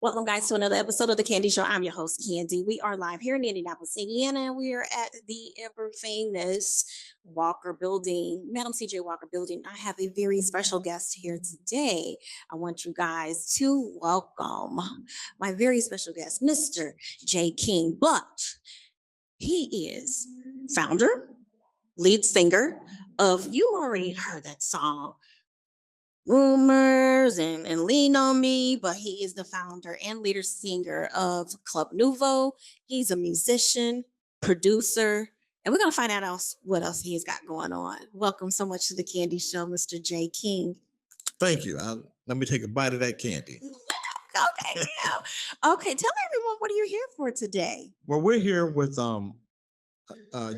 Welcome, guys, to another episode of The Candy Show. I'm your host, Candy. We are live here in Indianapolis, Indiana, and we are at the ever famous Walker Building, Madam CJ Walker Building. I have a very special guest here today. I want you guys to welcome my very special guest, Mr. J. King. But he is founder, lead singer of, you already heard that song, Rumors and Lean on Me, but he is the founder and leader singer of Club Nouveau. He's a musician, producer, and we're gonna find out what else he's got going on. Welcome so much to the Candy Show, Mr. J. King. Thank you. Let me take a bite of that candy. Okay, yeah. Okay, tell everyone what are you here for today? Well, we're here with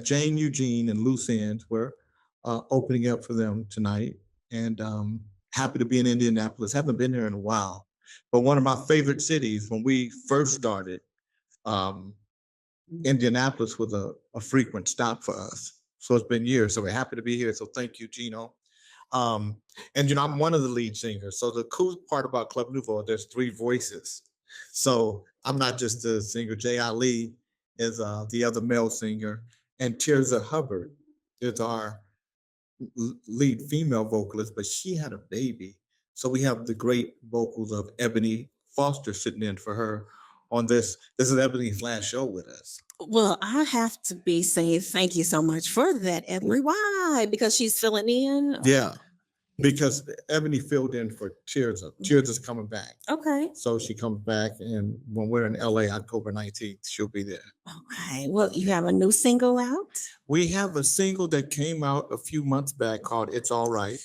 Jane Eugene and Loose Ends. We're opening up for them tonight, and happy to be in Indianapolis. Haven't been there in a while, but one of my favorite cities. When we first started, Indianapolis was a frequent stop for us. So it's been years. So we're happy to be here. So thank you, Gino. And I'm one of the lead singers. So the cool part about Club Nouveau, there's three voices. So I'm not just the singer. Jay Ali is the other male singer, and Tirza Hubbard is our lead female vocalist, but she had a baby. So we have the great vocals of Ebony Foster sitting in for her on this. This is Ebony's last show with us. Well, I have to be saying thank you so much for that, Ebony. Why? Because she's filling in? Yeah, because Ebony filled in for Tirza. Tirza's coming back. Okay. So she comes back, and when we're in LA, October 19th, she'll be there. Okay. Well, you have a new single out? We have a single that came out a few months back called It's All Right.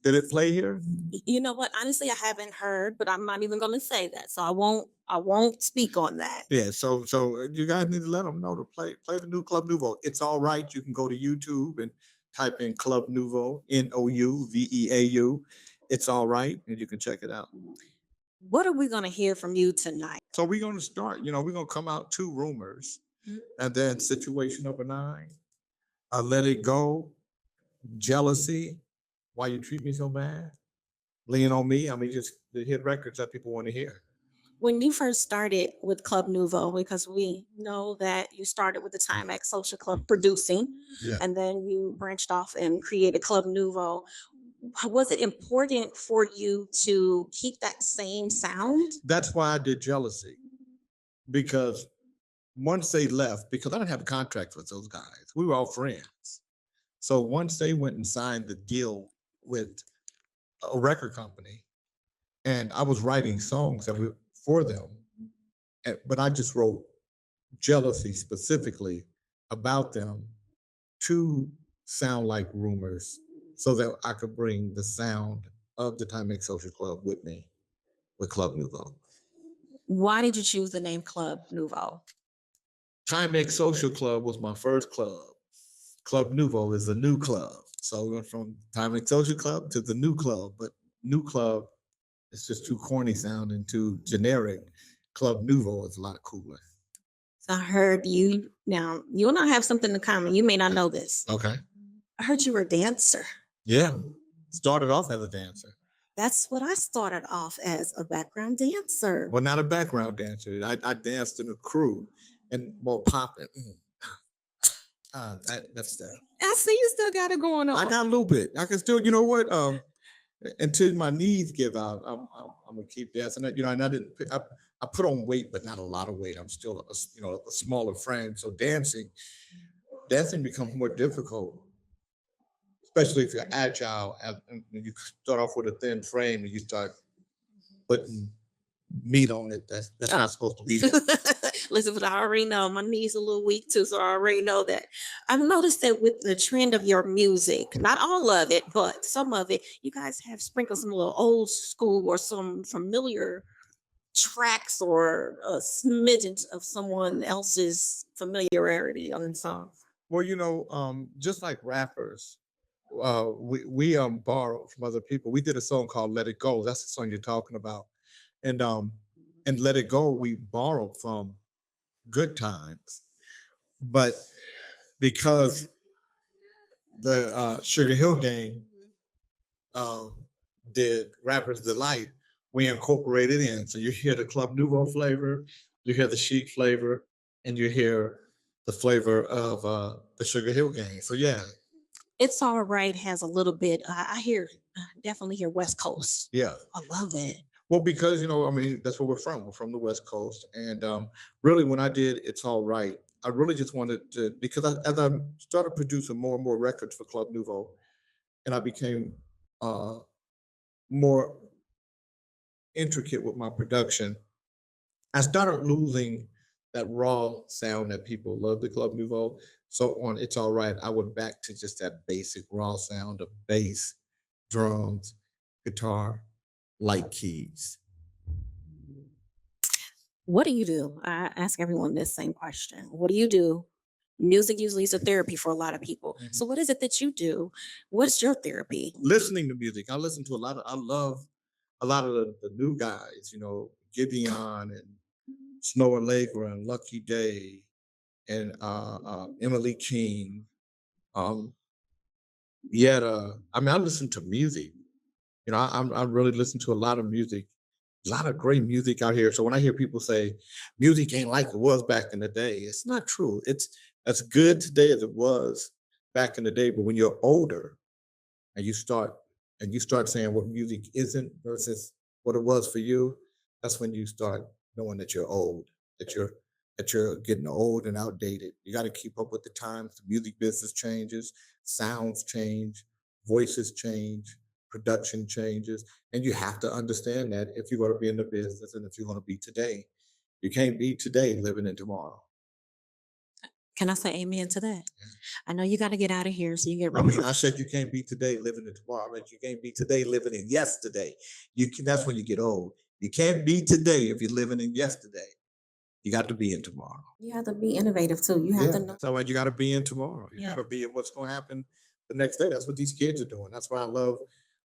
Did it play here? You know what? Honestly, I haven't heard, but I'm not even going to say that. So I won't speak on that. Yeah, so you guys need to let them know to play the new Club Nouveau. It's All Right. You can go to YouTube and type in Club Nouveau, Nouveau. It's All Right, and you can check it out. What are we going to hear from you tonight? So we're going to start, we're going to come out to Rumors, and then Situation Number 9, Let It Go, Jealousy, Why You Treat Me So Bad, Lean on Me. I mean, just the hit records that people want to hear. When you first started with Club Nouveau, because we know that you started with the Timex Social Club producing, and then you branched off and created Club Nouveau. Was it important for you to keep that same sound? That's why I did Jealousy, because once they left, because I didn't have a contract with those guys, we were all friends. So once they went and signed the deal with a record company, and I was writing songs for them, but I just wrote Jealousy specifically about them to sound like Rumors, so that I could bring the sound of the Timex Social Club with me, with Club Nouveau. Why did you choose the name Club Nouveau? Timex Social Club was my first club. Club Nouveau is a new club. So we went from Timex Social Club to the new club, but new club is just too corny sounding, too generic. Club Nouveau is a lot cooler. So I heard you and I have something in common. You may not know this. Okay. I heard you were a dancer. Yeah. Started off as a dancer. That's what I started off as, a background dancer. Well, not a background dancer. I danced in a crew and more popping. That's that. I see you still got it going on. I got a little bit. I can still, you know what? Until my knees give out, I'm gonna keep dancing. And I didn't. I put on weight, but not a lot of weight. I'm still, a smaller frame. So dancing becomes more difficult, especially if you're agile. And you start off with a thin frame, and you start putting meat on it. That's not supposed to be there. Listen, but I already know my knees a little weak too, so I already know that. I've noticed that with the trend of your music, not all of it, but some of it, you guys have sprinkled some little old school or some familiar tracks or a smidgen of someone else's familiarity on the song. Well, just like rappers, we borrow from other people. We did a song called "Let It Go." That's the song you're talking about, and "Let It Go" we borrowed from Good Times, but because the Sugar Hill Gang did Rapper's Delight, we incorporate it in. So you hear the Club Nouveau flavor, you hear the chic flavor, and you hear the flavor of the Sugar Hill Gang. So yeah, It's all right has a little bit. I hear definitely hear West Coast. yeah. I love it. Well, because I mean, that's where we're from. We're from the West Coast, and really, when I did "It's All Right," I really just wanted to because as I started producing more and more records for Club Nouveau, and I became uh, more intricate with my production, I started losing that raw sound that people love the Club Nouveau. So on "It's All Right," I went back to just that basic raw sound of bass, drums, guitar, light keys. What do you do? I ask everyone this same question. What do you do? Music usually is a therapy for a lot of people. Mhm. So what is it that you do? What's your therapy? Listening to music, I listen to a lot of. I love a lot of the new guys. Gideon and Snow Allegra and Lucky Day and Emily King. Um, Yetta. I mean, I listen to music. I really listen to a lot of music, a lot of great music out here. So when I hear people say music ain't like it was back in the day, it's not true. It's as good today as it was back in the day. But when you're older and you start saying what music isn't versus what it was for you, that's when you start knowing that you're old, that you're getting old and outdated. You got to keep up with the times. The music business changes, sounds change, voices change, production changes, and you have to understand that if you're going to be in the business and if you're going to be today. You can't be today living in tomorrow. Can I say amen to that? I know you got to get out of here, so you get I ready. mean, I said you can't be today living in tomorrow. I mean, you can't be today living in yesterday. That's when you get old. You can't be today if you're living in yesterday. You got to be in tomorrow. You have to be innovative too. You have Yeah. to know. So you got to be in tomorrow. You Yeah. got to be in what's going to happen the next day. That's what these kids are doing. That's why I love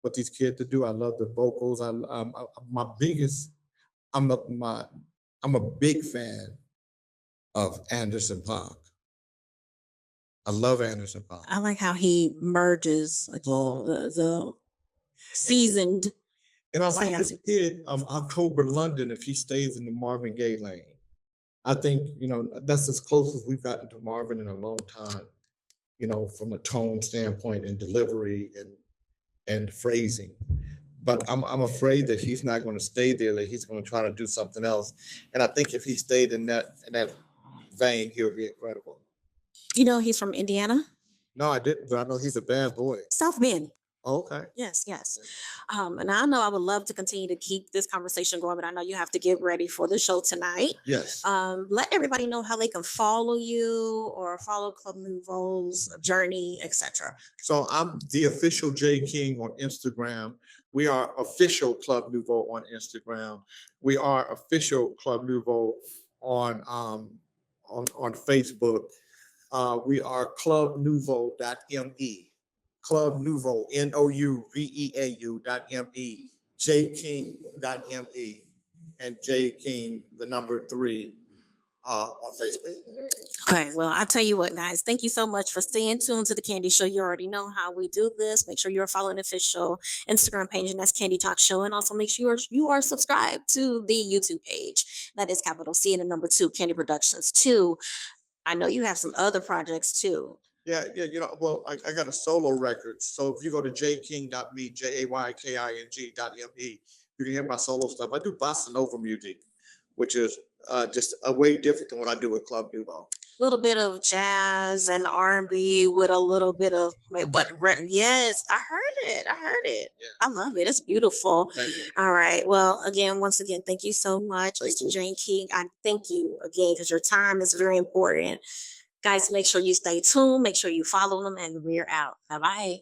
what these kids do. I love the vocals. My biggest. I'm a big fan of Anderson Park. I love Anderson Park. I like how he merges like, the seasoned. And I like Sounds- this kid, October London, if he stays in the Marvin Gaye lane. I think, that's as close as we've gotten to Marvin in a long time, from a tone standpoint and delivery and phrasing. But I'm afraid that he's not going to stay there, that he's going to try to do something else. And I think if he stayed in that vein, he would be incredible. He's from Indiana, No, I didn't, but I know he's a bad boy. South Bend. Okay. Yes, yes. And I know I would love to continue to keep this conversation going, but I know you have to get ready for the show tonight. Yes. Let everybody know how they can follow you or follow Club Nouveau's journey, etc. So I'm the official J King on Instagram. We are official Club Nouveau on Instagram. We are official Club Nouveau on Facebook. We are Club Nouveau.me. Club Nouveau, NOUVEAU.me. JKing.me. And J King, the number 3, on Facebook. Okay, well, I'll tell you what, guys. Thank you so much for staying tuned to the Candy Show. You already know how we do this. Make sure you're following the official Instagram page, and that's Candy Talk Show. And also make sure you are subscribed to the YouTube page. That is capital C and the number 2, Candy Productions 2. I know you have some other projects too. Yeah, yeah, well, I got a solo record. So if you go to jayking.me, JAYKING.me, you can hear my solo stuff. I do bossa nova music, which is just a way different than what I do with Club Nouveau. A little bit of jazz and R&B with a little bit of yes, I heard it. I heard it. Yeah. I love it. It's beautiful. Thank you. All right. Well, once again, thank you so much, Thank Mr. you. Jane King. I thank you again because your time is very important. Guys, make sure you stay tuned. Make sure you follow them, and we're out. Bye bye.